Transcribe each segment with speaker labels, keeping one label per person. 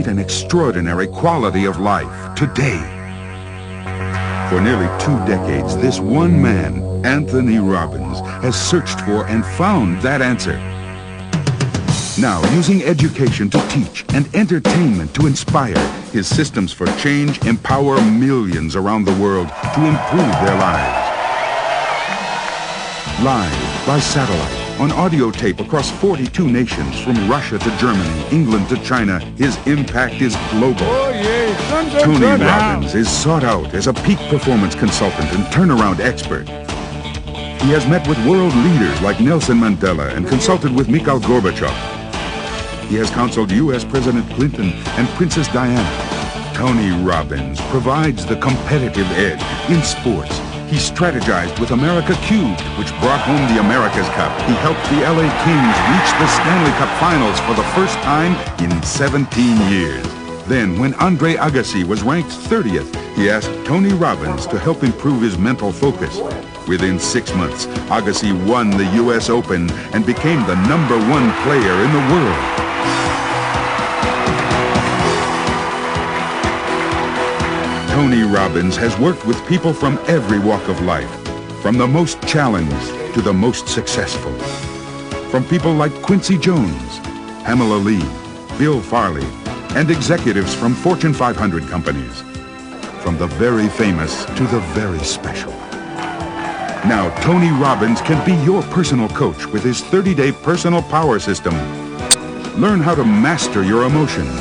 Speaker 1: create an extraordinary quality of life today. For nearly 2 decades, this one man, Antony Robins, has searched for and found that answer. Now, using education to teach and entertainment to inspire, his systems for change empower millions around the world to improve their lives. Live, by satellite, on audio tape across 42 nations, from Russia to Germany, England to China, his impact is global. Tony Robins is sought out as a peak performance consultant and turnaround expert. He has met with world leaders like Nelson Mandela and consulted with Mikhail Gorbachev. He has counseled U.S. President Clinton and Princess Diana. Tony Robins provides the competitive edge in sports. He strategized with America Cubed, which brought home the America's Cup. He helped the LA Kings reach the Stanley Cup Finals for the first time in 17 years. Then, when Andre Agassi was ranked 30th, he asked Tony Robins to help improve his mental focus. Within 6 months, Agassi won the U.S. Open and became the #1 player in the world. Tony Robins has worked with people from every walk of life, from the most challenged to the most successful. From people like Quincy Jones, Pamela Lee, Bill Farley, and executives from Fortune 500 companies. From the very famous to the very special. Now, Tony Robins can be your personal coach with his 30-day personal power system. Learn how to master your emotions.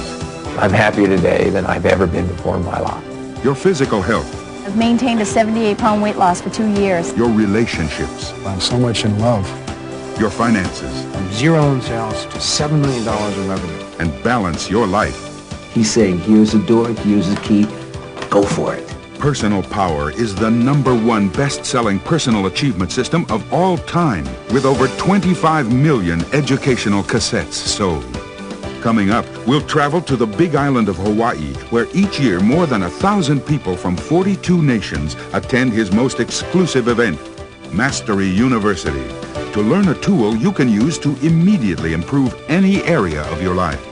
Speaker 2: I'm happier today than I've ever been before in my life.
Speaker 1: Your physical health.
Speaker 3: I've maintained a 78-pound weight loss for 2 years.
Speaker 1: Your relationships.
Speaker 4: I'm so much in love.
Speaker 1: Your finances.
Speaker 4: From 0 in sales to $7 million in revenue.
Speaker 1: And balance your life.
Speaker 5: He's saying, here's the door, here's the key, go for it.
Speaker 1: Personal Power is the #1 best-selling personal achievement system of all time, with over 25 million educational cassettes sold. Coming up, we'll travel to the big island of Hawaii, where each year more than 1,000 people from 42 nations attend his most exclusive event, Mastery University, to learn a tool you can use to immediately improve any area of your life.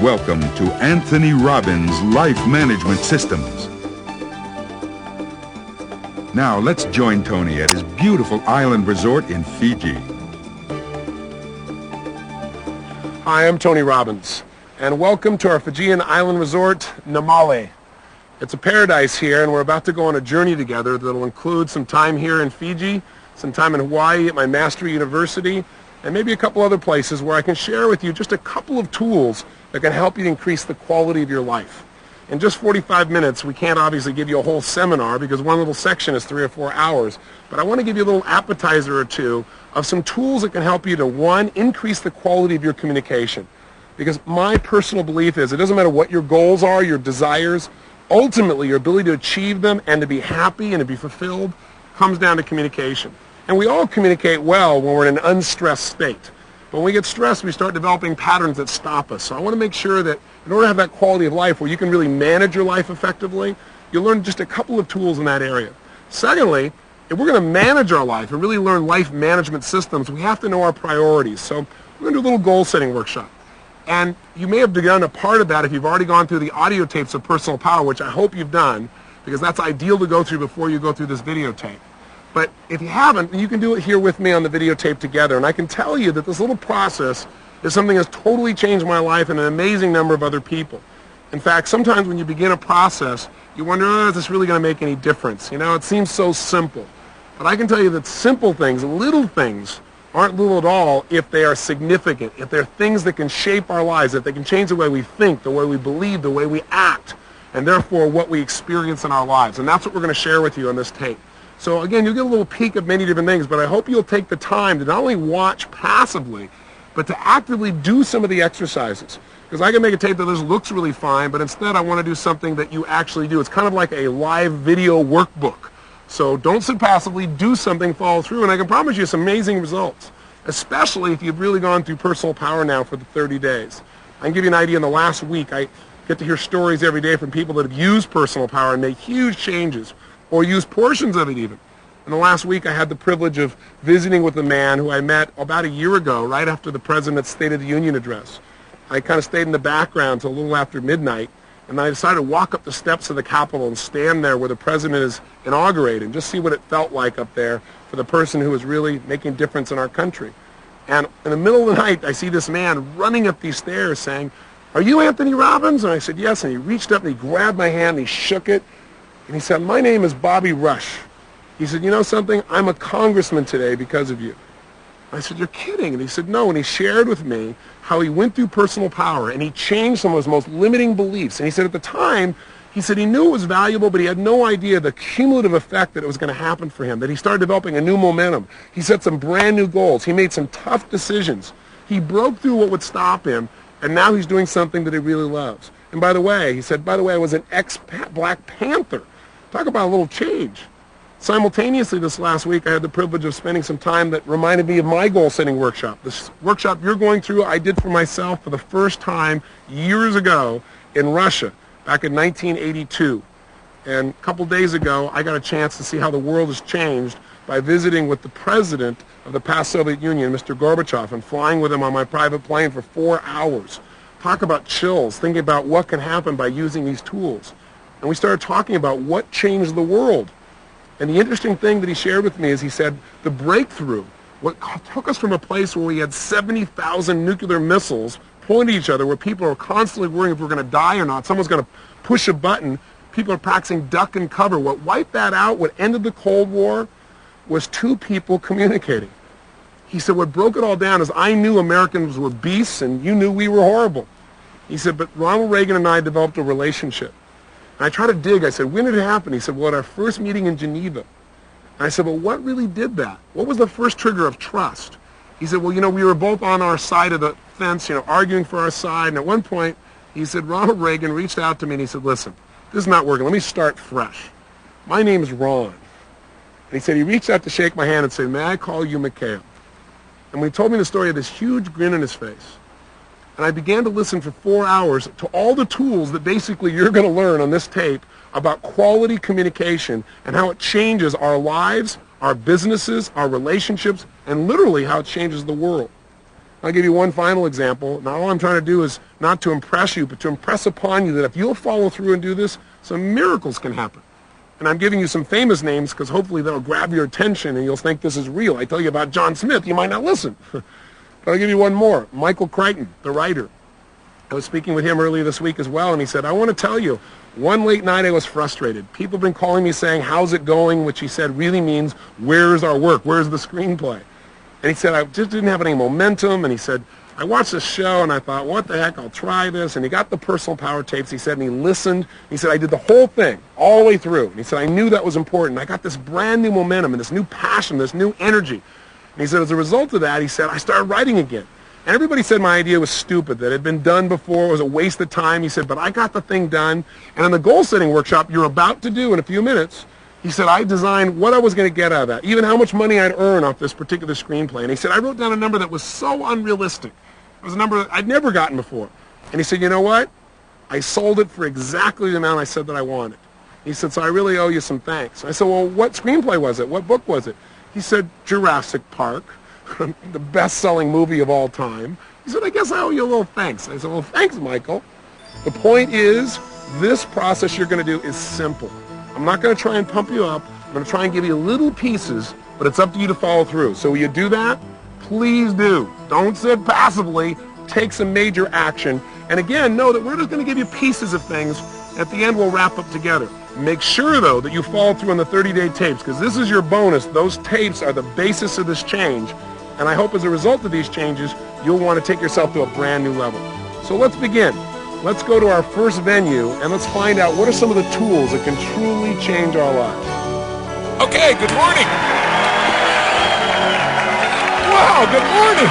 Speaker 1: Welcome to Antony Robins Life Management Systems. Now let's join Tony at his beautiful island resort in Fiji.
Speaker 6: Hi, I'm Tony Robins, and welcome to our Fijian island resort, Namale. It's a paradise here, and we're about to go on a journey together that'll include some time here in Fiji, some time in Hawaii at my Mastery University, and maybe a couple other places where I can share with you just a couple of tools that can help you increase the quality of your life. In just 45 minutes, we can't obviously give you a whole seminar because one little section is 3 or 4 hours, but I want to give you a little appetizer or two of some tools that can help you to, one, increase the quality of your communication. Because my personal belief is it doesn't matter what your goals are, your desires, ultimately your ability to achieve them and to be happy and to be fulfilled comes down to communication. And we all communicate well when we're in an unstressed state. But when we get stressed, we start developing patterns that stop us. So I want to make sure that in order to have that quality of life where you can really manage your life effectively, you learn just a couple of tools in that area. Secondly, if we're going to manage our life and really learn life management systems, we have to know our priorities. So we're going to do a little goal-setting workshop. And you may have done a part of that if you've already gone through the audio tapes of Personal Power, which I hope you've done, because that's ideal to go through before you go through this videotape. But if you haven't, you can do it here with me on the videotape together. And I can tell you that this little process is something that's totally changed my life and an amazing number of other people. In fact, sometimes when you begin a process, you wonder, oh, is this really going to make any difference? You know, it seems so simple. But I can tell you that simple things, little things, aren't little at all if they are significant, if they're things that can shape our lives, if they can change the way we think, the way we believe, the way we act, and therefore what we experience in our lives. And that's what we're going to share with you on this tape. So again, you'll get a little peek of many different things, but I hope you'll take the time to not only watch passively, but to actively do some of the exercises. Because I can make a tape that just looks really fine, but instead I want to do something that you actually do. It's kind of like a live video workbook. So don't sit passively, do something, follow through, and I can promise you some amazing results, especially if you've really gone through Personal Power now for the 30 days. I can give you an idea. In the last week, I get to hear stories every day from people that have used Personal Power and made huge changes, or used portions of it even. In the last week, I had the privilege of visiting with a man who I met about a year ago, right after the President's State of the Union address. I kind of stayed in the background till a little after midnight, and I decided to walk up the steps of the Capitol and stand there where the president is inaugurated and just see what it felt like up there for the person who was really making a difference in our country. And in the middle of the night, I see this man running up these stairs saying, "Are you Antony Robins?" And I said, "Yes." And he reached up and he grabbed my hand and he shook it. And he said, "My name is Bobby Rush." He said, "You know something? I'm a congressman today because of you." I said, "You're kidding." And he said, "No." And he shared with me how he went through personal power and he changed some of his most limiting beliefs. And he said at the time, he said he knew it was valuable, but he had no idea the cumulative effect that it was going to happen for him, that he started developing a new momentum. He set some brand new goals. He made some tough decisions. He broke through what would stop him, and now he's doing something that he really loves. And by the way, he said, by the way, I was an ex-Black Panther. Talk about a little change. Simultaneously this last week, I had the privilege of spending some time that reminded me of my goal-setting workshop. This workshop you're going through, I did for myself for the first time years ago in Russia, back in 1982. And a couple days ago, I got a chance to see how the world has changed by visiting with the president of the past Soviet Union, Mr. Gorbachev, and flying with him on my private plane for 4 hours. Talk about chills, thinking about what can happen by using these tools. And we started talking about what changed the world. And the interesting thing that he shared with me is he said the breakthrough, what took us from a place where we had 70,000 nuclear missiles pointing at each other, where people are constantly worrying if we're going to die or not, someone's going to push a button, people are practicing duck and cover. What wiped that out, what ended the Cold War, was two people communicating. He said what broke it all down is I knew Americans were beasts and you knew we were horrible. He said, but Ronald Reagan and I developed a relationship. And I tried to dig. I said, when did it happen? He said, well, at our first meeting in Geneva. And I said, well, what really did that? What was the first trigger of trust? He said, well, you know, we were both on our side of the fence, you know, arguing for our side. And at one point, he said, Ronald Reagan reached out to me and he said, listen, this is not working. Let me start fresh. My name is Ron. And he said, he reached out to shake my hand and said, may I call you Mikhail? And when he told me the story, he had this huge grin on his face. And I began to listen for 4 hours to all the tools that basically you're going to learn on this tape about quality communication and how it changes our lives, our businesses, our relationships, and literally how it changes the world. I'll give you one final example. Now, all I'm trying to do is not to impress you, but to impress upon you that if you'll follow through and do this, some miracles can happen. And I'm giving you some famous names because hopefully that'll grab your attention and you'll think this is real. I tell you about John Smith, you might not listen. But I'll give you one more. Michael Crichton, the writer. I was speaking with him earlier this week as well, and he said, I want to tell you, one late night I was frustrated. People have been calling me saying, how's it going? Which he said really means, where's our work? Where's the screenplay? And he said, I just didn't have any momentum. And he said, I watched this show, and I thought, what the heck, I'll try this. And he got the personal power tapes, he said, and he listened. He said, I did the whole thing, all the way through. And he said, I knew that was important. I got this brand new momentum and this new passion, this new energy. And he said, as a result of that, he said, I started writing again. And everybody said my idea was stupid, that it had been done before, it was a waste of time. He said, but I got the thing done. And in the goal-setting workshop you're about to do in a few minutes, he said, I designed what I was going to get out of that, even how much money I'd earn off this particular screenplay. And he said, I wrote down a number that was so unrealistic. It was a number that I'd never gotten before. And he said, you know what? I sold it for exactly the amount I said that I wanted. He said, so I really owe you some thanks. I said, well, what screenplay was it? What book was it? He said, Jurassic Park, the best-selling movie of all time. He said, I guess I owe you a little thanks. I said, well, thanks, Michael. The point is, this process you're going to do is simple. I'm not going to try and pump you up. I'm going to try and give you little pieces, but it's up to you to follow through. So will you do that? Please do. Don't sit passively. Take some major action. And again, know that we're just going to give you pieces of things. At the end, we'll wrap up together. Make sure, though, that you follow through on the 30-day tapes, because this is your bonus. Those tapes are the basis of this change. And I hope as a result of these changes, you'll want to take yourself to a brand new level. So let's begin. Let's go to our first venue, and let's find out what are some of the tools that can truly change our lives. Okay, good morning. Wow, good morning.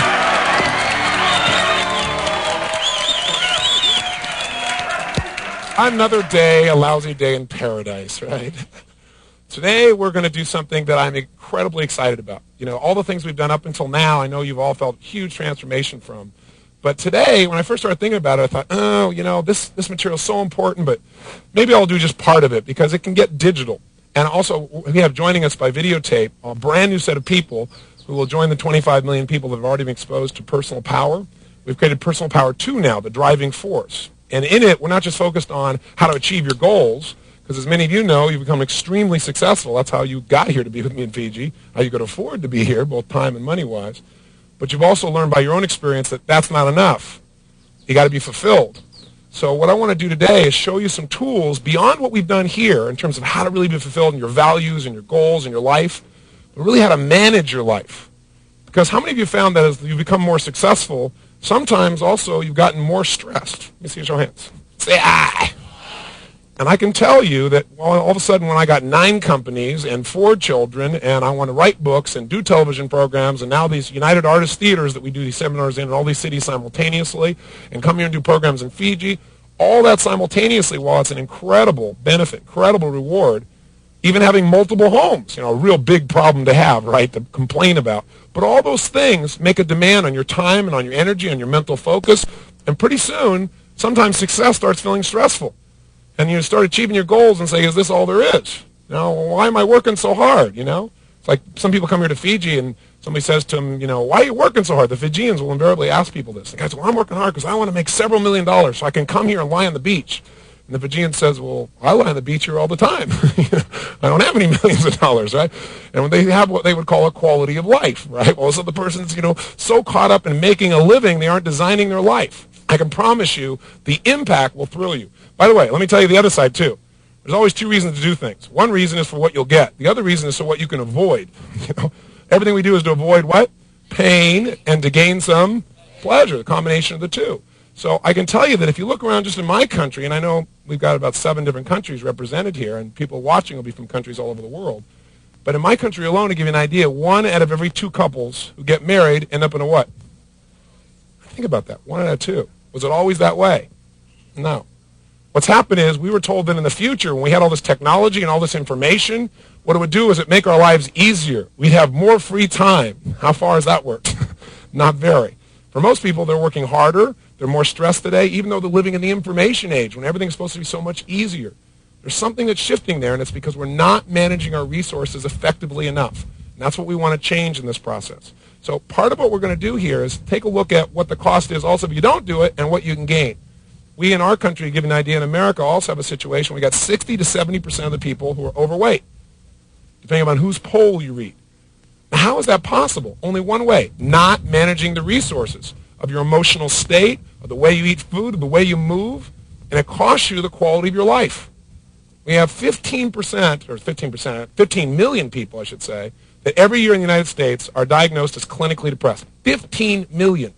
Speaker 6: Another day, a lousy day in paradise, right? Today, we're going to do something that I'm incredibly excited about. You know, all the things we've done up until now, I know you've all felt huge transformation from. But today, when I first started thinking about it, I thought, oh, you know, this material is so important, but maybe I'll do just part of it because it can get digital. And also, we have joining us by videotape a brand new set of people who will join the 25 million people that have already been exposed to personal power. We've created Personal Power 2 now, the driving force. And in it, we're not just focused on how to achieve your goals, because as many of you know, you've become extremely successful. That's how you got here to be with me in Fiji, how you could afford to be here, both time and money-wise. But you've also learned by your own experience that that's not enough. You got to be fulfilled. So what I want to do today is show you some tools beyond what we've done here in terms of how to really be fulfilled in your values and your goals and your life, but really how to manage your life. Because how many of you found that as you become more successful, sometimes also you've gotten more stressed? Let me see your show of hands. Say aye. And I can tell you that all of a sudden when I got 9 companies and 4 children and I want to write books and do television programs and now these United Artists Theaters that we do these seminars in all these cities simultaneously and come here and do programs in Fiji, all that simultaneously, while it's an incredible benefit, incredible reward, even having multiple homes, you know, a real big problem to have, right, to complain about. But all those things make a demand on your time and on your energy and your mental focus, and pretty soon, sometimes success starts feeling stressful. And you start achieving your goals and say, is this all there is? You know, why am I working so hard, you know? It's like some people come here to Fiji and somebody says to them, you know, why are you working so hard? The Fijians will invariably ask people this. The guy says, well, I'm working hard because I want to make several $1 million so I can come here and lie on the beach. And the Fijian says, well, I lie on the beach here all the time. I don't have any millions of dollars, right? And when they have what they would call a quality of life, right? Well, so the person's, you know, so caught up in making a living, they aren't designing their life. I can promise you the impact will thrill you. By the way, let me tell you the other side, too. There's always 2 reasons to do things. One reason is for what you'll get. The other reason is for what you can avoid. You know, everything we do is to avoid what? Pain and to gain some pleasure, the combination of the 2. So I can tell you that if you look around just in my country, and I know we've got about 7 different countries represented here, and people watching will be from countries all over the world. But in my country alone, to give you an idea, 1 out of every 2 couples who get married end up in a what? Think about that. 1 out of 2. Was it always that way? No. What's happened is we were told that in the future, when we had all this technology and all this information, what it would do is it make our lives easier. We'd have more free time. How far has that worked? Not very. For most people, they're working harder. They're more stressed today, even though they're living in the information age when everything's supposed to be so much easier. There's something that's shifting there, and it's because we're not managing our resources effectively enough. And that's what we want to change in this process. So part of what we're going to do here is take a look at what the cost is also if you don't do it and what you can gain. We in our country, to give you an idea, in America also have a situation we got 60 to 70% of the people who are overweight, depending on whose poll you read. Now, how is that possible? Only one way, not managing the resources of your emotional state, of the way you eat food, of the way you move, and it costs you the quality of your life. We have 15 million people, I should say, that every year in the United States are diagnosed as clinically depressed. 15 million.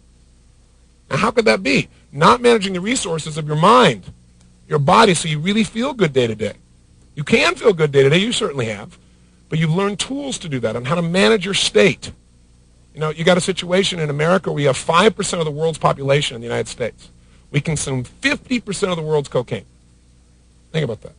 Speaker 6: Now, how could that be? Not managing the resources of your mind, your body, so you really feel good day to day. You can feel good day to day, you certainly have, but you've learned tools to do that on how to manage your state. You know, you got a situation in America where you have 5% of the world's population in the United States. We consume 50% of the world's cocaine. Think about that.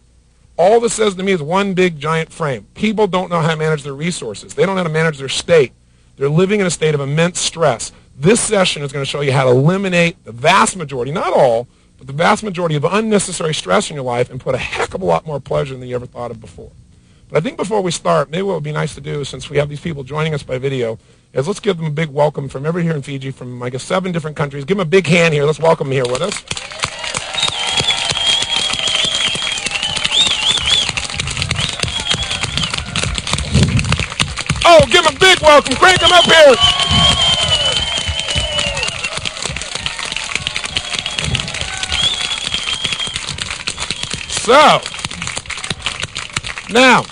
Speaker 6: All this says to me is one big giant frame. People don't know how to manage their resources. They don't know how to manage their state. They're living in a state of immense stress. This session is going to show you how to eliminate the vast majority, not all, but the vast majority of unnecessary stress in your life and put a heck of a lot more pleasure than you ever thought of before. But I think before we start, maybe what would be nice to do, since we have these people joining us by video, is let's give them a big welcome from everybody here in Fiji, from, I guess, 7 different countries. Give them a big hand here. Let's welcome them here with us. Oh, give them a big welcome. Crank them up here. So, now,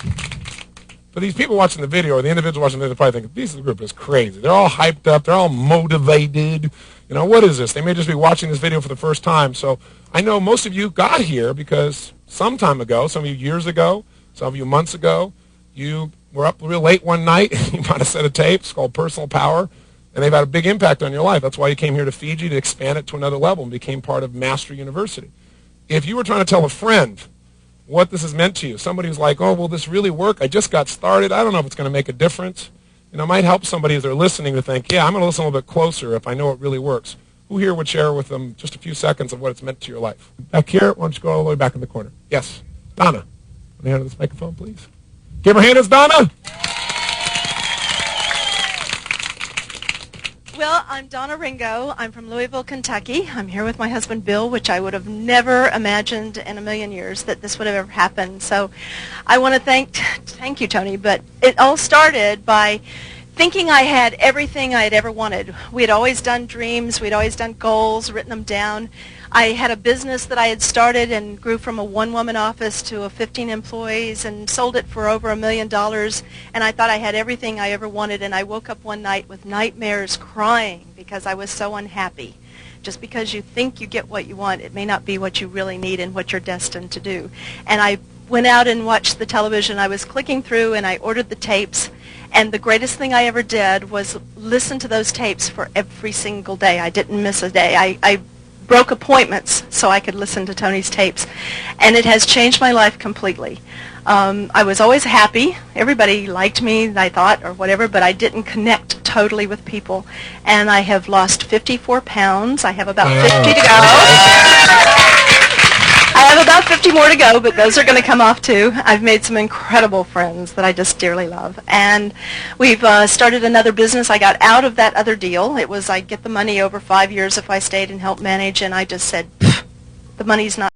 Speaker 6: for these people watching the video, or the individual watching the video, probably think, this group is crazy. They're all hyped up. They're all motivated. You know, what is this? They may just be watching this video for the first time. So I know most of you got here because some time ago, some of you years ago, some of you months ago, you were up real late one night. You bought a set of tapes called Personal Power, and they've had a big impact on your life. That's why you came here to Fiji, to expand it to another level and became part of Mastery University. If you were trying to tell a friend what this has meant to you, somebody who's like, oh, will this really work? I just got started. I don't know if it's going to make a difference. You know, it might help somebody as they're listening to think, yeah, I'm going to listen a little bit closer if I know it really works. Who here would share with them just a few seconds of what it's meant to your life? Back here, why don't you go all the way back in the corner? Yes. Donna. Want to hand her this microphone, please? Give her hand, it's Donna.
Speaker 7: Well, I'm Donna Ringo. I'm from Louisville, Kentucky. I'm here with my husband, Bill, which I would have never imagined in a million years that this would have ever happened. So I want to thank you, Tony, but it all started by thinking I had everything I had ever wanted. We had always done dreams. We'd always done goals, written them down. I had a business that I had started and grew from a one-woman office to a 15 employees and sold it for over $1 million. And I thought I had everything I ever wanted. And I woke up one night with nightmares, crying because I was so unhappy. Just because you think you get what you want, it may not be what you really need and what you're destined to do. And I went out and watched the television. I was clicking through and I ordered the tapes. And the greatest thing I ever did was listen to those tapes for every single day. I didn't miss a day. I broke appointments so I could listen to Tony's tapes. And it has changed my life completely. I was always happy. Everybody liked me, I thought, or whatever, but I didn't connect totally with people. And I have lost 54 pounds. I have about 50 to go. I have about 50 more to go, but those are going to come off too. I've made some incredible friends that I just dearly love. And we've started another business. I got out of that other deal. It was I'd get the money over 5 years if I stayed and helped manage, and I just said, the money's not